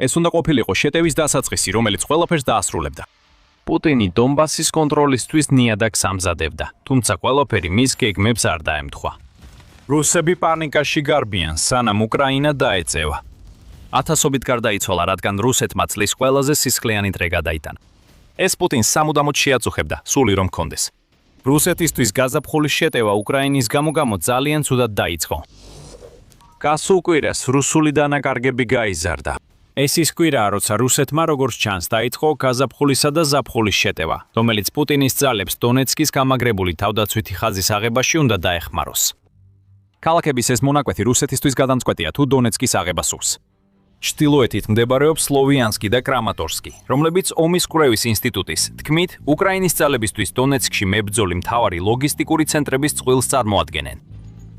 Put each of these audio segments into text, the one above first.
ეს უნდა ყოფილიყო შეტევის დასაწყისი, რომელიც ყველაფერს დაასრულებდა. პუტინი დონბასის კონტროლისთვის ნიადაგს ამზადებდა, თუმცა ყველაფერი მის გეგმებს არ დაემთხვა. რუსები პანიკაში გარბიან, სანამ უკრაინა დაეწევა. ათასობით გარდაიცვალა, რადგან რუსეთმა წლის ყველაზე სისხლიანი დღე გადაიტანა. ეს პუტინს სამუდამოდ შეაწუხებდა, სული რომ ჰქონდეს. რუსეთისთვის გაზაფხულის შეტევა უკრაინის გამო ძალიან ცუდად დაიწყო. გასულ კვირას რუსული დანაკარგები გაიზარდა. ეს ის კვირაა, როცა რუსეთმა როგორც ჩანს დაიწყო გაზაფხულისა და ზაფხულის შეტევა, რომელიც პუტინის ძალებს დონეცკის გამაგრებული თავდაცვითი ხაზის აღებაში უნდა დაეხმაროს. ქალაქების ეს მონაკვეთი რუსეთისთვის გადამწყვეტია თუ დონეცკის აღება სურს. ჩრდილოეთით მდებარეობს სლოვიანსკი და კრამატორსკი, რომლებიც ომის კვლევის ინსტიტუტის თქმით, უკრაინის ძალებისთვის დონეცკში მებრძოლი მთავარი ლოგისტიკური ცენტრების წყვილს წარმოადგენენ.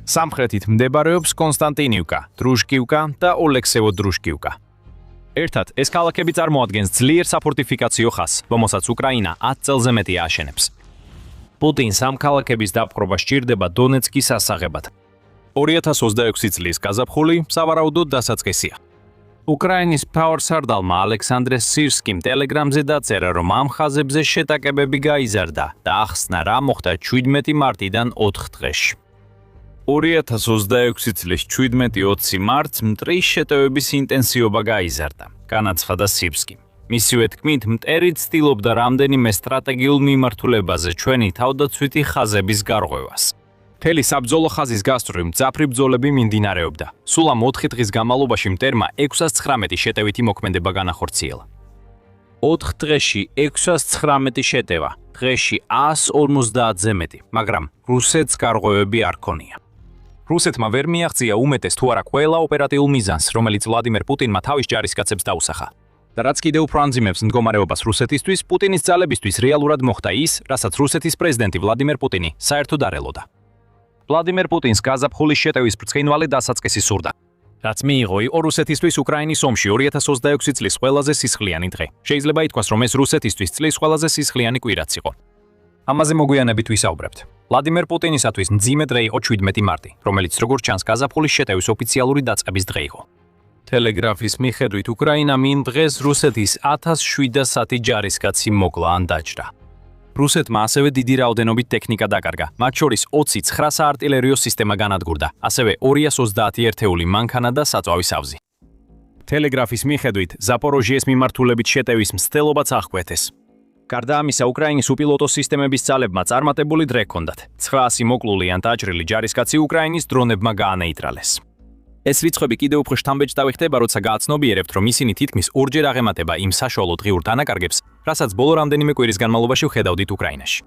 სამხრეთით მდებარეობს კონსტანტინივკა, დრუჟკივკა და ოლექსევო-დრუჟკივკა. ერთად ეს ქალაქები წარმოადგენს ძლიერ საფორტიფიკაციო ხაზს, რომელსაც უკრაინა 10 წელზე მეტი აშენებს. პუტინს ამ ქალაქების დაპყრობა სჭირდება დონეცკის ასაღებად. 2026 წლის გაზაფხული სავარაუდოდ დასაწყისია. უკრაინის მთავარსარდალმა ალექსანდრე სირსკიმ ტელეგრამზე დაწერა, რომ ამ ხაზებზე შეტაკებები გაიზარდა და ახსნა, რა მოხდა 17 მარტიდან 4 დღეში. 2026 წლის 17-20 მარტს მტრის შეტევების ინტენსივობა გაიზარდა, განაცხადა სირსკიმ. მისივე თქმით, მტერი ცდილობდა რამდენიმე სტრატეგიულ მიმართულებაზე ჩვენი თავდაცვითი ხაზების გარღვევას. მთელი საბრძოლო ხაზის გასწვრივ მძაფრი ბრძოლები მიმდინარეობდა. სულ ამ 4 დღის განმავლობაში მტერმა 619 შეტევითი მოქმედება განახორციელა. 4 დღეში 619 შეტევა, დღეში 150-ზე მეტი, მაგრამ რუსეთს გარღვევები არ ქონია. რუსეთმა ვერ მიაღწია უმეტეს თუ არა ყველა ოპერატიულ მიზანს, რომელიც ვლადიმერ პუტინმა თავის ჯარისკაცებს დაუსახა. და რაც კიდევ უფრო ანძიმებს მდგომარეობას რუსეთისთვის, პუტინის ძალებისთვის რეალურად მოხდა ის, რასაც რუსეთის პრეზიდენტი ვლადიმერ პუტინი საერთოდ არ ელოდა. ვლადიმერ პუტინს გაზაფხულის შეტევის ბრწყინვალე დასაწყისი სურდა, რაც მიიღო იყო რუსეთისთვის უკრაინის ომში 2026 წლის ყველაზე სისხლიანი დღე. შეიძლება ითქვას, რომ ეს რუსეთისთვის წლის ყველაზე სისხლიანი კვირაც იყო. ამაზე მოგვიანებით ვისაუბრებთ. ვლადიმერ პუტინისათვის მძიმე დღე იყო 17 მარტი, რომელიც როგორც ჩანს გაზაფხულის შეტევის ოფიციალური დაწყების დღე იყო. ტელეგრაფის მიხედვით უკრაინამ იმ დღეს რუსეთის 1700 ჯარისკაცი მოკლა ან დაჭრა. რუსეთმა ასევე დიდი რაოდენობით ტექნიკა დაკარგა, მათ შორის 20 9 საარტილერიო სისტემა განადგურდა, ასევე 230 ერთეული მანქანა და საწვავის ავზი. ტელეგრაფის მიხედვით ზაპოროჟიეს მიმართულებით შეტევის მცდელობაც აღკვეთეს. გარდა ამისა, უკრაინის უპილოტო სისტემების ძალებმა წარმატებული დღე ჰქონდათ. 900 მოკლული ან დაჭრილი ჯარისკაცი უკრაინის დრონებმა გაანეიტრალეს. ეს რიცხვები კიდევ უფრო შთამბეჭდავი ხდება, როცა გააცნობიერებთ, რომ ისინი თითქმის ორჯერ აღემატება იმ საშუალო დღიურ დანაკარგებს, რასაც ბოლო რამდენიმე კვირის განმავლობაში ვხედავდით უკრაინაში.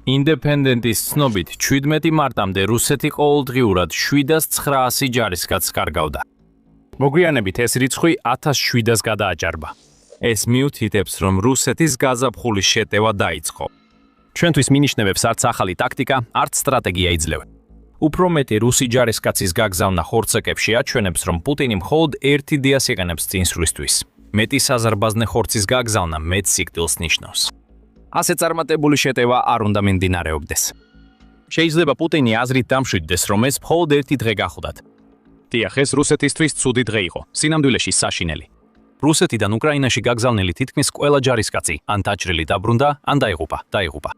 ინდეპენდენტის ცნობით 17 მარტამდე რუსეთი ყოველდღიურად 7900 ჯარისკაცს კარგავდა. მოგვიანებით ეს რიცხვი 1700-ს გადააჭარბა. ეს მიუთითებს, რომ რუსეთის გაზაფხულის შეტევა დაიწყო. ჩვენთვის მინიშნებებს არც ახალი ტაქტიკა, არც სტრატეგია იძლევა. უფრო მეტი რუსი ჯარისკაცის გაგზავნა ხორცეკებში აჩვენებს, რომ პუტინი მხოლოდ ერთ იდეას იყენებს წინსვლისთვის. მეტი საზარბაზნე ხორცის გაგზავნა მეტ სიკვდილს ნიშნავს. ასე წარმატებული შეტევა არ უნდა მიმდინარეობდეს. შეიძლება პუტინი აზრით დამშვიდდეს, რომ ეს მხოლოდ ერთი დღე გახლდათ. დიახ, ეს რუსეთისთვის ცუდი დღე იყო, სინამდვილეში საშინელი. რუსეთიდან უკრაინაში გაგზავნილი თითქმის ყველა ჯარისკაცი ან დაჭრილი დაბრუნდა, ან დაიღუპა.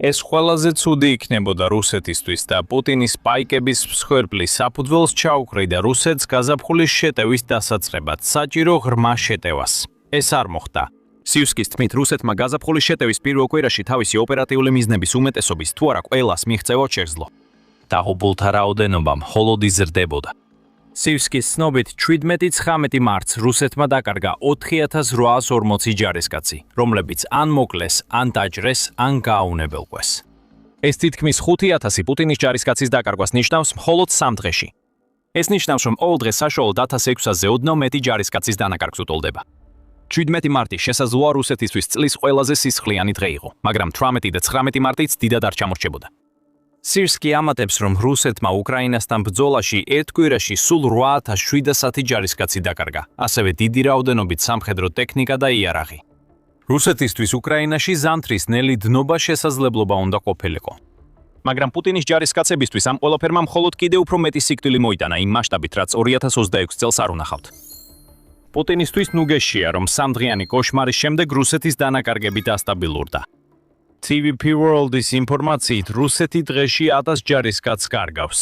ეს ყველაზე ცუდი იქნებოდა რუსეთისთვის და პუტინის პაიკების მსხვერპლი საფუძველს ჩაუყრიდა რუსეთს გაზაფხულის შეტევის დასაწყებად, საჭირო ღრმა შეტევას. ეს არ მოხდა. სიუსკის თქმით, რუსეთმა გაზაფხულის შეტევის პირველ კვირაში თავისი ოპერატიული მიზნების უმეტესობის თუ არა ყველას მიღწევა შეძლო. დაღუპულთა რაოდენობა მხოლოდ იზრდებოდა. სიუსკის ცნობით 17-19 მარტს რუსეთმა დაკარგა 4840 ჯარისკაცი, რომლებიც ან მოკლეს, ან დაჭრეს, ან გააუნებელყვეს. ეს თითქმის 5000 პუტინის ჯარისკაცის დაკარგვას ნიშნავს მხოლოდ 3 დღეში. ეს ნიშნავს, რომ ყოველ დღეს საშუალოდ 1600-ზე ოდნავ მეტი ჯარისკაცის დანაკარგს უტოლდება. 17 მარტი შესაძლოა რუსეთისთვის წლის ყველაზე სისხლიანი დღე იყო, მაგრამ 18 და 19 მარტიც დიდად არ ჩამორჩებოდა. სირსკი ამატებს, რომ რუსეთმა უკრაინასთან ბრძოლაში ერთ კვირაში სულ 8700 ჯარისკაცი დაკარგა, ასევე დიდი რაოდენობით სამხედრო ტექნიკა და იარაღი. რუსეთისთვის უკრაინაში ზამთრის ნელი დნობა შესაძლებლობა უნდა ყოფილიყო. მაგრამ პუტინის ჯარისკაცებისთვის ამ ყველაფერმა მხოლოდ კიდევ უფრო მეტი სიკვდილი მოიტანა იმ მასშტაბით, რაც 2026 წელს არ უნახავთ. პუტინისთვის ნუგეშია, რომ სამდღიანი კოშმარის შემდეგ რუსეთის დანაკარგები დასტაბილურდა. TVP World-ის ინფორმაციით, რუსეთი დღეში 1000 ჯარისკაცს კარგავს.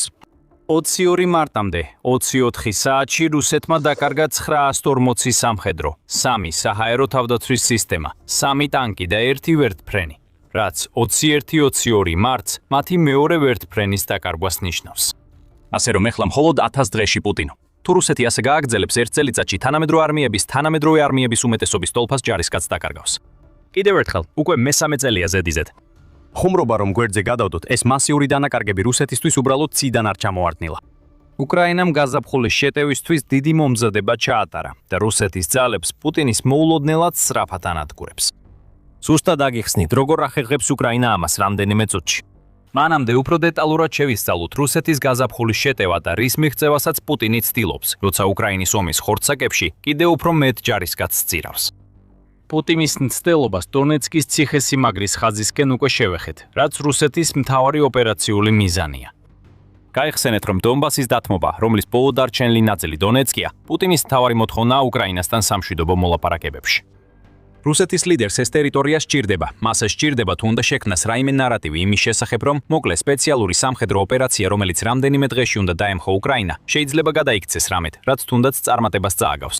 22 მარტამდე 24 საათში რუსეთმა დაკარგა 940 სამხედრო, 3 საჰაერო თავდაცვის სისტემა, 3 ტანკი და 1 ვერტფრენი, რაც 21-22 მარტს მათი მეორე ვერტფრენის დაკარგვას ნიშნავს. ასე რომ ეხლა მხოლოდ 1000 დღეში პუტინო. თუ რუსეთი ასე გააგრძელებს ერთ წელიწადში თანამედროვე არმიების უმეტესობის ტოლფას ჯარისკაცს დაკარგავს. კიდევ ერთხელ, უკვე მესამე წელია ზედიზედ. ხუმრობა რომ გვერდზე გადავდოთ, ეს მასიური დანაკარგები რუსეთისთვის უბრალოდ ციდან არ ჩამოარტნილა. უკრაინამ გაზაფხულის შეტევისთვის დიდი მომზადება ჩაატარა და რუსეთის ძალებს პუტინის მოულოდნელად სწრაფად ანადგურებს. ზუსტად აგიხსნით, როგორ ახერხებს უკრაინა ამას რამდენიმე წუთში. მანამდე უფრო დეტალურად შევისწავლოთ რუსეთის გაზაფხულის შეტევა და რის მიღწევასაც პუტინი ცდილობს, როცა უკრაინის ომის ხორცსაკებში კიდევ უფრო მეტ ჯარისკაცს სწირავს. პუტინის მცდელობას დონეცკის ციხესიმაგრის ხაზისკენ უკვე შევეხეთ, რაც რუსეთის მთავარი ოპერაციული მიზანია. გაიხსენეთ, რომ დონბასის დათმობა, რომლის ბოლო დარჩენილი ნაწილი დონეცკია, პუტინის მთავარი მოთხოვნაა უკრაინასთან სამშვიდობო მოლაპარაკებებში. რუსეთის ლიდერს ეს ტერიტორია სჭირდება, მას სჭირდება თუ უნდა შექმნას რაიმე ნარატივი იმის შესახებ, რომ მოკლე სპეციალური სამხედრო ოპერაცია, რომელიც რამდენიმე დღეში უნდა დაემხო უკრაინა, შეიძლება გადაიქცეს რამეთ, რაც თუნდაც წარმატებას წააგავს.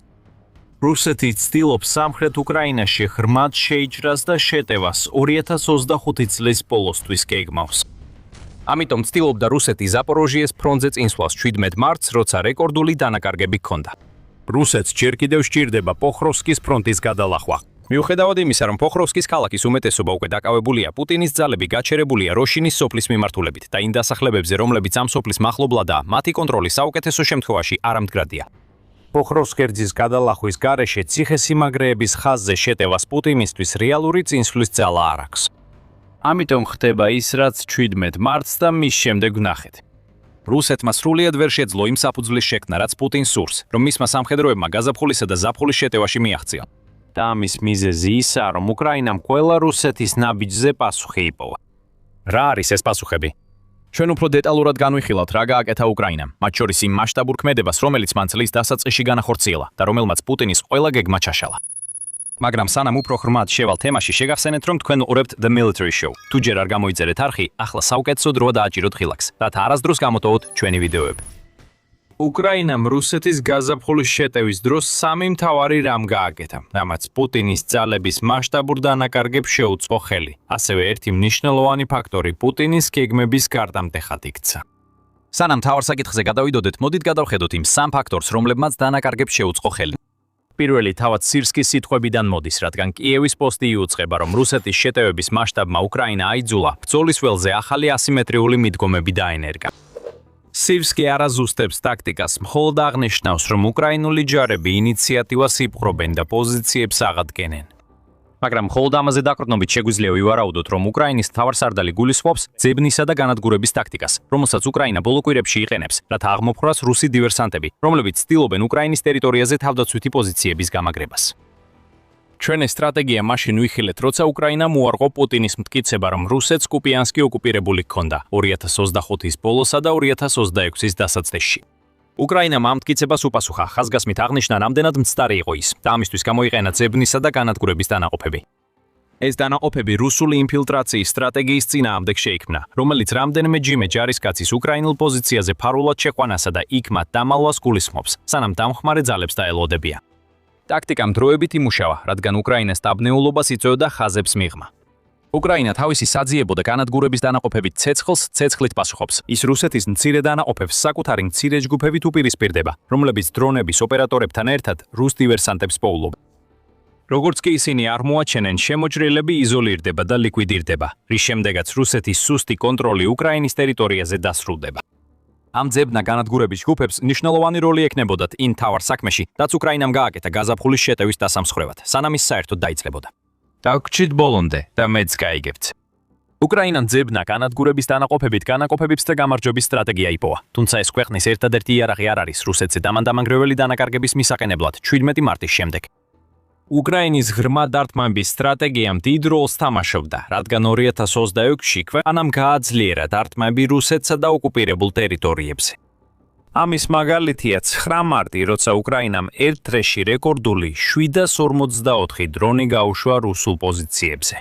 რუსეთი ცდილობს სამხრეთ უკრაინაში ღრმად შეიჭრას და შეტევას 2025 წლის ბოლოსთვის გეგმავს. ამიტომ ცდილობდა რუსეთი ზაპოროჟიეს ფრონტზე წინსვლას 17 მარტს, როცა რეკორდული დანაკარგები ჰქონდა. რუსეთს ჯერ კიდევ სჭირდება პოხროვსკის ფრონტის გადალახვა. მიუხედავად იმისა, რომ პოხროვსკის ქალაქის უმეტესობა უკვე დაკავებულია, პუტინის ძალები გაჩერებულია როშინის სოფლის მიმართულებით და იმ დასახლებებზე, რომლებიც ამ სოფლის მახლობლადაა, მათი კონტროლი საუკეთესო შემთხვევაში არამდგრადია. პოხროვსკერძის გადალახვის გარეშე ციხესიმაგრეების ხაზზე შეტევას პუტინისთვის რეალური წინსვლის ძალა არ აქვს. ამიტომ ხდება ის, რაც 17 მარტს და მის შემდეგ ვნახეთ. რუსეთმა სრულიად ვერ შეძლო იმ საფუძვლის შექმნა, რაც პუტინს სურს, რომ მისმა სამხედროებმა გაზაფხულისა და ზაფხულის შეტევაში მიაღწიონ. და ამის მიზეზი ისაა, რომ უკრაინამ ყველა რუსეთის ნაბიჯზე პასუხი იპოვა. რა არის ეს პასუხები? ჩვენ უფრო დეტალურად განვიხილავთ, რა გააკეთა უკრაინამ, მათ შორის იმ მასშტაბურ ქმედებას, რომელიც მან წლის დასაწყისში განახორციელა და რომელმაც პუტინის ყველა გეგმა ჩაშალა. მაგრამ სანამ უფრო ღრმად შევალ თემაში, შეგახსენეთ, რომ თქვენ უყურებთ The Military Show. თუ ჯერ არ გამოიწერეთ არხი, ახლა საუკეთესო დროა დააჭიროთ ხილაკს, რათა არასდროს გამოტოვოთ ჩვენი ვიდეოები. უკრაინამ რუსეთის გაზაფხულის შეტევის დროს სამი მთავარი რამ გააკეთა, რამაც პუტინის ძალების მასშტაბურ დანაკარგებს შეუწყო ხელი. ასევე ერთი მნიშვნელოვანი ფაქტორი პუტინის გეგმების გარდამტეხად იქცა. სანამ მთავარ საკითხზე გადავიდოდეთ, მოდით გადავხედოთ იმ სამ ფაქტორს, რომლებმაც დანაკარგებს შეუწყო ხელი. პირველი თავად სირსკის სიტყვებიდან მოდის, რადგან კიევის პოსტი იუწყება, რომ რუსეთის შეტევების მასშტაბმა უკრაინა აიძულა, ბრძოლის ველზე ახალი ასიმეტრიული მიდგომები დაენერგა. სირსკი არ აზუსტებს ტაქტიკას, მხოლოდ აღნიშნავს, რომ უკრაინული ჯარები ინიციატივას იპყრობენ და პოზიციებს აღადგენენ. მაგრამ მხოლოდ ამაზე დაყრდნობით შეგვიძლია ვივარაუდოთ, რომ უკრაინის მთავარსარდალი გულისხმობს ძებნისა და განადგურების ტაქტიკას, რომელსაც უკრაინა ბოლო კვირებში იყენებს, რათა აღმოფხვრას რუსი დივერსანტები, რომლებიც ცდილობენ უკრაინის ტერიტორიაზე თავდაცვითი პოზიციების გამაგრებას. ჩვენ ეს სტრატეგია მაშინ ვიხილეთ, როცა უკრაინამ უარყო პუტინის მტკიცება, რომ რუსეთს კუპიანსკი ოკუპირებული ჰქონდა 2025-ის ბოლოსა და 2026-ის დასაწყისში. უკრაინამ ამ მტკიცებას უპასუხა, ხაზგასმით აღნიშნა, რამდენად მცდარი იყო ის და ამისთვის გამოიყენა ძებნისა და განადგურების დანაყოფები. ეს დანაყოფები რუსული ინფილტრაციის სტრატეგიის წინააღმდეგ შეიქმნა, რომელიც რამდენიმე ჯიმე ჯარისკაცის უკრაინულ პოზიციაზე ფარულად შეყვანასა და იქ მათ დამალვას გულისხმობს, სანამ დამხმარე ძალებს დაელოდებია. ტაქტიკამ დროებით იმუშავა, რადგან უკრაინას დაბნეულობას იწვევდა ხაზებს მიღმა. უკრაინა თავისი საძიებო და განადგურების დანაყოფებით ცეცხლს ცეცხლით პასუხობს. ის რუსეთის მცირე დანაყოფებს საკუთარი მცირე ჯგუფებით უპირისპირდება, რომლებიც დრონების ოპერატორებთან ერთად რუს დივერსანტებს პოულობენ. როგორც კი ისინი არ მოაჩენენ, შემოჭრილები იზოლირდება და ლიკვიდირდება, რის შემდეგაც რუსეთის სუსტი კონტროლი უკრაინის ტერიტორიაზე დასრულდება. ამ ძებნა განადგურების ჯგუფებს მნიშვნელოვანი როლი ექნებოდათ იმ თავარ საქმეში, რაც უკრაინამ გააკეთა გაზაფხულის შეტევის დასამსხვრევად, სანამ ის საერთოდ დაიწყებოდა. დავგჩით ბოლომდე და მეც გაიგებთ. უკრაინამ ძებნა განადგურების დანაყოფებით განაყოფების და გამარჯვების სტრატეგია იპოვა, თუმცა ეს ქვეყნის ერთადერთი იარაღი არ არის რუსეთზე დამანგრეველი დანაკარგების მისაყენებლად 17 მარტის შემდეგ. უკრაინის ღრმა დარტყმების სტრატეგიამ დიდ როლს თამაშობდა, რადგან 2026-ში ქვეყანამ გააძლიერა დარტყმები რუსეთსა და ოკუპირებულ ტერიტორიებზე. ამის მაგალითია 9 მარტი, როცა უკრაინამ ერთ დღეში რეკორდული 754 დრონი გაუშვა რუსულ პოზიციებზე.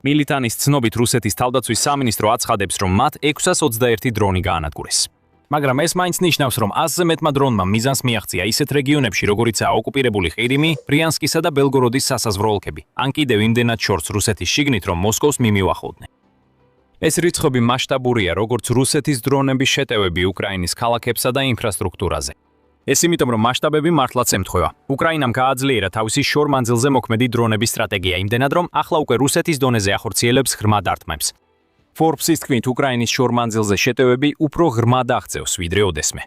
მილიტანის ცნობით რუსეთის თავდაცვის სამინისტრო აცხადებს, რომ მათ 621 დრონი გაანადგურეს. მაგრამ ეს მაინც ნიშნავს, რომ 100-ზე მეტმა დრონმა მიზანს მიაღწია ისეთ რეგიონებში, როგორიცაა ოკუპირებული ყირიმი, ბრიანსკისა და ბელგოროდის სასაზღვრო ოლქები, ან კიდევ იმდენად შორს რუსეთის შიგნით, რომ მოსკოვს მიმიუახლოვდნენ. ეს რიცხვები მასშტაბურია, როგორც რუსეთის დრონების შეტევები უკრაინის ქალაქებსა და ინფრასტრუქტურაზე. ეს იმიტომ, რომ მასშტაბები მართლაც ემთხვევა. უკრაინამ გააძლიერა თავისი შორ-მანძილზე მოქმედი დრონების სტრატეგია იმდენად, რომ ახლა უკვე რუსეთის დონეზე ახორციელებს ღრმა დარტყმებს. Forbes-ის თქმით, უკრაინის შორ-მანძილზე შეტევები უფრო ღრმად აღწევს, ვიდრე ოდესმე.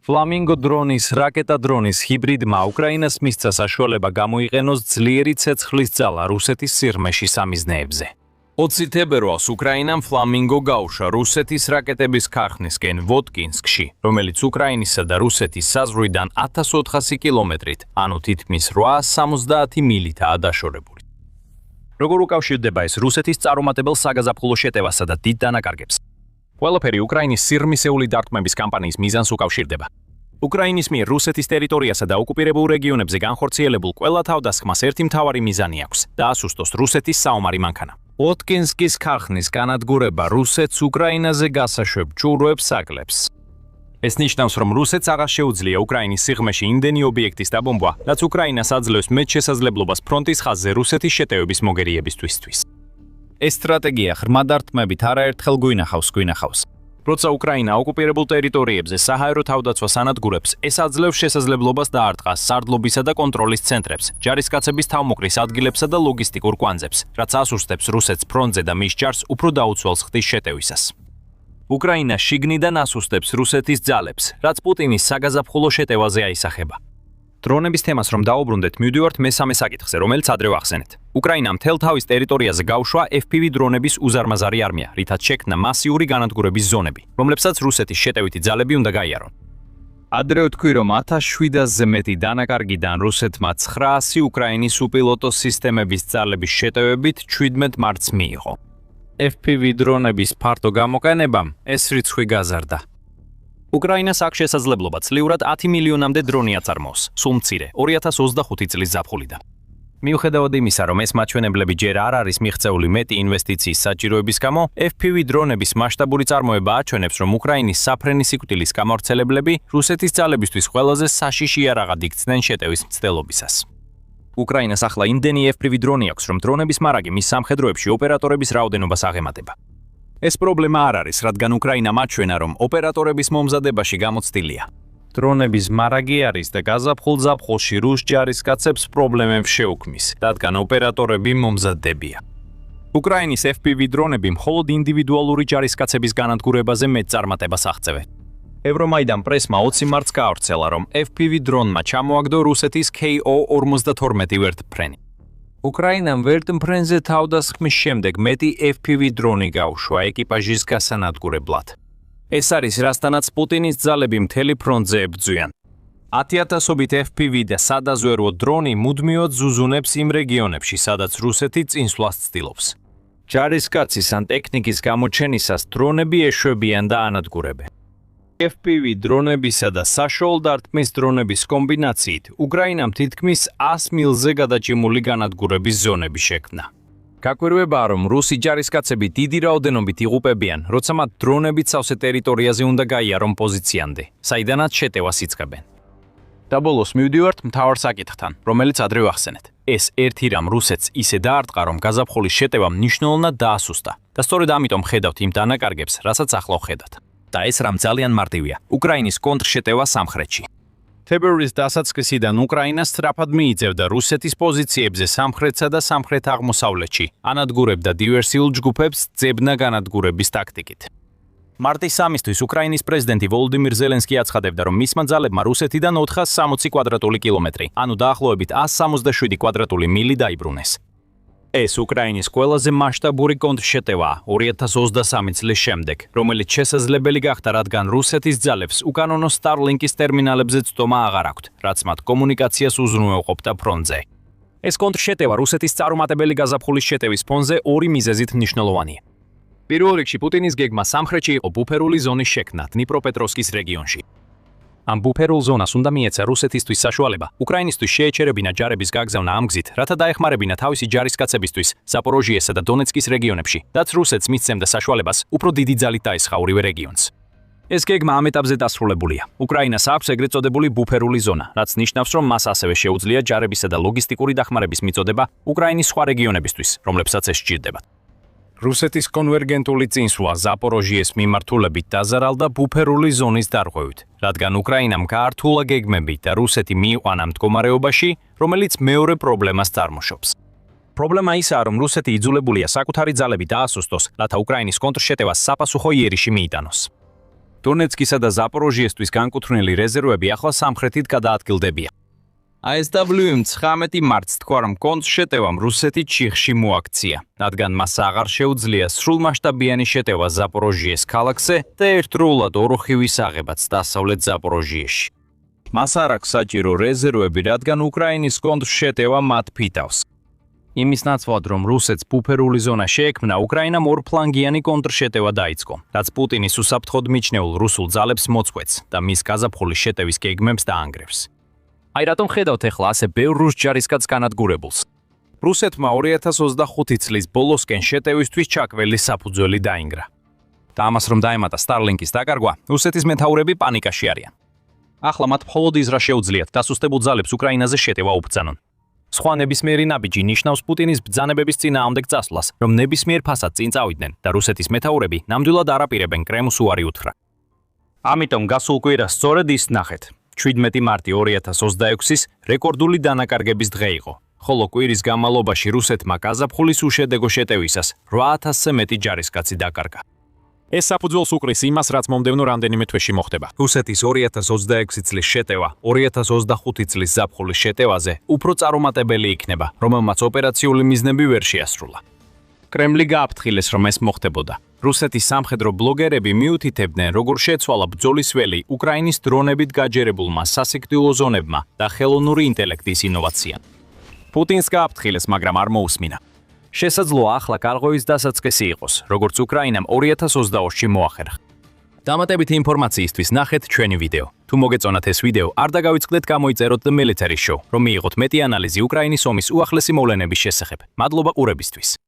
Flamingo დრონის, რაკეტა დრონის ჰიბრიდმა უკრაინას მისცა საშუალება გამოიყენოს ძლიერი ცეცხლის ძალა რუსეთის სიღრმეში სამიზნეებზე. 20 თებერვალს უკრაინამ Flamingo გაუშვა რუსეთის რაკეტების ქარხნისკენ ვოდკინსკში, რომელიც უკრაინისა და რუსეთის საზღვრიდან 1400 კილომეტრით, ანუ თითქმის 870 მილითაა დაშორებული. როგორ უკავშირდება ეს რუსეთის წარუმატებელ საგაზაფხულო შეტევასა და დიდ დანაკარგებს? ყველაფერი უკრაინის სიღრმისეული დარტყმების კამპანიის მიზანს უკავშირდება. უკრაინის მიერ რუსეთის ტერიტორიასა და ოკუპირებულ რეგიონებზე განხორციელებულ ყველა თავდასხმას ერთი მთავარი მიზანი აქვს და ასუსტოს რუსეთის საომარი მანქანა. ვოდკინსკის ქარხნის განადგურება რუსეთს უკრაინაზე გასაშვებ ჭურვებს აკლებს. ეს ნიშნავს, რომ რუსეთს აღარ შეუძლია უკრაინის სიღრმეში იმდენი ობიექტის დაბომბვა, რაც უკრაინას აძლევს მეტ შესაძლებლობას ფრონტის ხაზზე რუსეთის შეტევების მოგერიებისთვის. ეს სტრატეგია ღრმა დარტყმებით არაერთხელ გვინახავს. როცა უკრაინა ოკუპირებულ ტერიტორიებზე საჰაერო თავდაცვას ანადგურებს, ეს აძლევს შესაძლებლობას დაარტყას სარდლობისა და კონტროლის ცენტრებს, ჯარისკაცების თავმოყრის ადგილებსა და ლოგისტიკურ კვანძებს, რაც ასუსტებს რუსეთს ფრონტზე და მის ჯარს უფრო დაუცველს ხდის შეტევისას. უკრაინა შიგნიდან ასუსტებს რუსეთის ძალებს, რაც პუტინის საგაზაფხულო შეტევაზე აისახება. დრონების თემას რომ დაუბრუნდეთ, მივდივართ მესამე საკითხზე, რომელიც ადრე ვახსენეთ. უკრაინამ მთელ თავის ტერიტორიაზე გაუშვა FPV დრონების უზარმაზარი არმია, რითაც შექმნა მასიური განადგურების ზონები, რომლებსაც რუსეთის შეტევითი ძალები უნდა გაიარონ. ადრე ვთქვი, რომ 1700-ზე მეტი დანაკარგიდან რუსეთმა 900 უკრაინის უპილოტო სისტემების ძალების შეტევებით 17 მარტს მიიღო. FPV დრონების ფართო გამოყენებამ ეს რიცხვი გაზარდა. უკრაინას აქვს შესაძლებლობა წლიურად 10 მილიონამდე დრონი აწარმოოს, სულ მცირე 2025 წლის ზაფხულიდან. მიუხედავად იმისა, რომ ეს მაჩვენებლები ჯერ არ არის მიღწეული მეტი ინვესტიციის საჭიროების გამო, FPV დრონების მასშტაბური წარმოება აჩვენებს, რომ უკრაინის საფრენი სიკვდილის გამავრცელებლები რუსეთის ძალებისთვის ყველაზე საშიში იარაღად იქცნენ შეტევის მცდელობისას. უკრაინას ახლა იმდენი FPV დრონი აქვს, რომ დრონების მარაგი მის სამხედროებში ოპერატორების რაოდენობას აღემატება. ეს პრობლემა არ არის, რადგან უკრაინამ აჩვენა, რომ ოპერატორების მომზადებაში გამოცდილია. დრონების მარაგი არის და გაზაფხულ-ზაფხულში რუს ჯარისკაცებს პრობლემებს შეუქმნის, რადგან ოპერატორები მომზადდებიან. უკრაინის FPV დრონები მხოლოდ ინდივიდუალური ჯარისკაცების განადგურებაზე მეტ წარმატებას აღწევენ. ევრომაიდან პრესმა 20 მარტს გაავრცელა, რომ FPV დრონმა ჩამოაგდო რუსეთის KO-52 ვერტმფრენი. უკრაინამ ვერტმფრენზე თავდასხმის შემდეგ მეტი FPV დრონი გაუშვა ეკიპაჟის გასანადგურებლად. ეს არის რასთანაც პუტინის ძალები მთელი ფრონტზე ებრძვიან. 10,000-ობით FPV და სადაზვერვო დრონი მუდმივად ზუზუნებს იმ რეგიონებში, სადაც რუსეთი წინსვლას ცდილობს. ჯარისკაცის ან ტექნიკის გამოჩენისას დრონები ეშვებიან და ანადგურებენ. FPV დრონებისა და საშუალო დარტყმის დრონების კომბინაციით უკრაინამ თითქმის 100 მილზე გადაჭიმული განადგურების ზონები შექმნა. გაკვირვებაა, რომ რუსი ჯარისკაცები დიდი რაოდენობით იღუპებიან, როცა მათ დრონებით სავსე ტერიტორიაზე უნდა გაიარონ პოზიციამდე, საიდანაც შეტევას იწყებენ. და ბოლოს მივდივართ მთავარ საკითხთან, რომელიც ადრე ვახსენეთ. ეს ერთი რამ რუსეთს ისე დაარტყა, რომ გაზაფხულის შეტევა მნიშვნელოვნად დაასუსტა და სწორედ ამიტომ ხედავთ იმ დანაკარგებს, რასაც ახლა ვხედავთ. და ეს რამ ძალიან მარტივია, უკრაინის კონტრშეტევა სამხრეთში. თებერვლის დასაწყისიდან უკრაინა სწრაფად მიიწევდა რუსეთის პოზიციებზე სამხრეთსა და სამხრეთ-აღმოსავლეთში, ანადგურებდა დივერსიულ ჯგუფებს ძებნა განადგურების ტაქტიკით. მარტის 3-ისთვის უკრაინის პრეზიდენტი ვოლოდიმირ ზელენსკი აცხადებდა, რომ მისმა ძალებმა რუსეთიდან 460 კვადრატული კილომეტრი, ანუ დაახლოებით 167 კვადრატული მილი დაიბრუნეს. ეს უკრაინის ყველაზე მასშტაბური კონტრშეტევაა 2023 წლის შემდეგ, რომელიც შესაძლებელი გახდა, რადგან რუსეთის ძალებს უკანონო Starlink-ის ტერმინალებზე წვდომა აღარ აქვთ, რაც მათ კომუნიკაციას უზრუნველყოფდა ფრონტზე. ეს კონტრშეტევა რუსეთის წარუმატებელი გაზაფხულის შეტევის ფონზე ორი მიზეზით მნიშვნელოვანია. პირველ რიგში პუტინის გეგმა სამხრეთში იყო ბუფერული ზონის შექმნა დნიპროპეტროვსკის რეგიონში. ამ ბუფერულ ზონას უნდა მიეცა რუსეთისთვის საშუალება უკრაინისთვის შეეჩერებინა ჯარების გაგზავნა ამ გზით, რათა დაეხმარებინა თავისი ჯარისკაცებისთვის ზაპოროჟიესა და დონეცკის რეგიონებში, რაც რუსეთს მისცემდა საშუალებას უფრო დიდი ძალით დაესხა ორივე რეგიონს. ეს გეგმა ამ ეტაპზე დასრულებულია. უკრაინას აქვს ეგრეთ წოდებული ბუფერული ზონა, რაც ნიშნავს, რომ მას ასევე შეუძლია ჯარებისა და ლოგისტიკური დახმარების მიწოდება უკრაინის სხვა რეგიონებისთვის, რომლებსაც ეს სჭირდებათ. რუსეთის კონვერგენტული წინსვლა ზაპოროჟიეს მიმართულებით დაზარალდა ბუფერული ზონის დარღვევით, რადგან უკრაინამ გაართულა გეგმები და რუსეთი მიიყვანა მდგომარეობაში, რომელიც მეორე პრობლემას წარმოშობს. პრობლემა ისაა, რომ რუსეთი იძულებულია საკუთარი ძალები დაასუსტოს, რათა უკრაინის კონტრშეტევას საფასუხო იერიში მიიტანოს. დონეცკისა და ზაპოროჟიესთვის განკუთვნილი რეზერვები ახლა სამხრეთით გადაადგილდებიან. ASW-ი 19 მარტს თქვა, რომ კონტრშეტევამ რუსეთი ჩიხში მოაქცია, რადგან მას აღარ შეუძლია სრულმასშტაბიანი შეტევა ზაპოროჟიეს ქალაქზე და ერთდროულად ოროხივის აღებაც დასავლეთ ზაპოროჟიეში. მას არ აქვს საჭირო რეზერვები, რადგან უკრაინის კონტრშეტევა მათ ფითავს. იმის ნაცვლად, რომ რუსეთს ბუფერული ზონა შეექმნა, უკრაინამ ორფლანგიანი კონტრშეტევა დაიწყო, რაც პუტინის უსაფრთხოდ მიჩნეულ რუსულ ძალებს მოწყვეტს და მის გაზაფხულის შეტევის გეგმებს დაანგრევს. აი რატომ ხედავთ ახლა ასე ბევრ რუს ჯარისკაც განადგურებულს? რუსეთმა 2025 წლის ბოლოსკენ შეტევისთვის ჩაკველი საფუძველი დაინგრა. და ამას რომ დაემატა სტარლინკის დაკარგვა, რუსეთის მეთაურები პანიკაში არიან. ახლა მათ მხოლოდ იზრა შეუძლიათ დასუსტებულ ძალებს უკრაინაზე შეტევა უბრძანონ. სხვა ნებისმიერი ნაბიჯი ნიშნავს პუტინის ბრძანებების წინააღმდეგ წასვლას, რომ ნებისმიერ ფასად წინ წავიდნენ და რუსეთის მეთაურები ნამდვილად არ აპირებენ კრემლს უარი უთხრა. ამიტომ გასულ კვირას სწორედ ის ნახეთ. 17 მარტი 2026-ის რეკორდული დანაკარგების დღე იყო, ხოლო კვირის განმავლობაში რუსეთმა გაზაფხულის უშედეგო შეტევისას 8000-ზე მეტი ჯარისკაცი დაკარგა. ეს საფუძველს უკრის იმას, რაც მომდევნო რამდენიმე თვეში მოხდება. რუსეთის 2026 წლის შეტევა 2025 წლის ზაფხულის შეტევაზე უფრო წარუმატებელი იქნება, რომელმაც ოპერაციული მიზნები ვერ შეასრულა. კრემლი გააფრთხილეს, რომ ეს მოხდებოდა. რუსეთის სამხედრო ბლოგერები მიუთითებდნენ, როგორ შეცვალა ბრძოლის ველი უკრაინის დრონებით გაჯერებულმა სასიკვდილო ზონებმა და ხელოვნური ინტელექტის ინოვაციამ. პუტინს გააფრთხილეს, მაგრამ არ მოусმინა. შესაძლოა ახლა კარღვევის დასაწყისი იყოს, როგორც უკრაინამ 2022-ში მოახერხა. დამატებითი ინფორმაციისთვის ნახეთ ჩვენი ვიდეო. თუ მოგეწონათ ეს ვიდეო, არ დაგავიწყდეთ გამოიწეროთ The Military Show, რომ მიიღოთ მეტი ანალიზი უკრაინის ომის უახლესი მოვლენების შესახებ. მადლობა ყურებისთვის.